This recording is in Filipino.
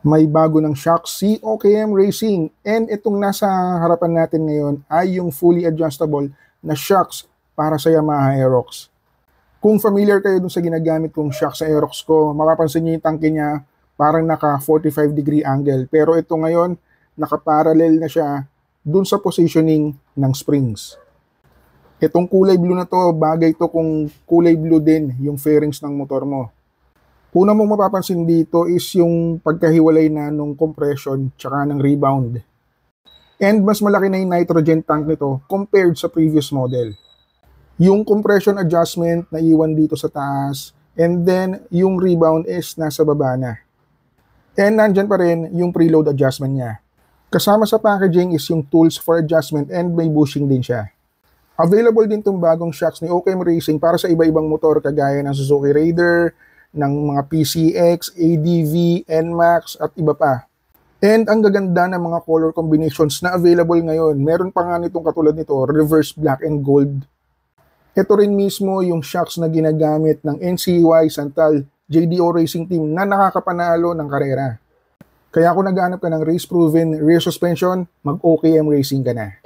May bago ng shocks si OKM Racing, and itong nasa harapan natin ngayon ay yung fully adjustable na shocks para sa Yamaha Aerox. Kung familiar kayo dun sa ginagamit kong shocks sa Aerox ko, mapapansin niyo yung tangke niya parang naka 45 degree angle, pero ito ngayon naka-parallel na siya dun sa positioning ng springs. Itong kulay blue na to, bagay to kung kulay blue din yung fairings ng motor mo. Una mong mapapansin dito is yung pagkahiwalay na nung compression tsaka ng rebound. And mas malaki na yung nitrogen tank nito compared sa previous model. Yung compression adjustment na iwan dito sa taas, and then yung rebound is nasa baba na. And nandyan pa rin yung preload adjustment niya. Kasama sa packaging is yung tools for adjustment and may bushing din siya. Available din itong bagong shocks ni OKM Racing para sa iba-ibang motor kagaya ng Suzuki Raider, ng mga PCX, ADV, NMAX at iba pa. And ang gaganda ng mga color combinations na available ngayon. Meron pa nga nitong katulad nito, reverse black and gold. Ito rin mismo yung shocks na ginagamit ng NCY Santal JDO Racing Team na nakakapanalo ng karera. Kaya kung naghahanap ka ng race-proven rear suspension, mag-OKM Racing ka na.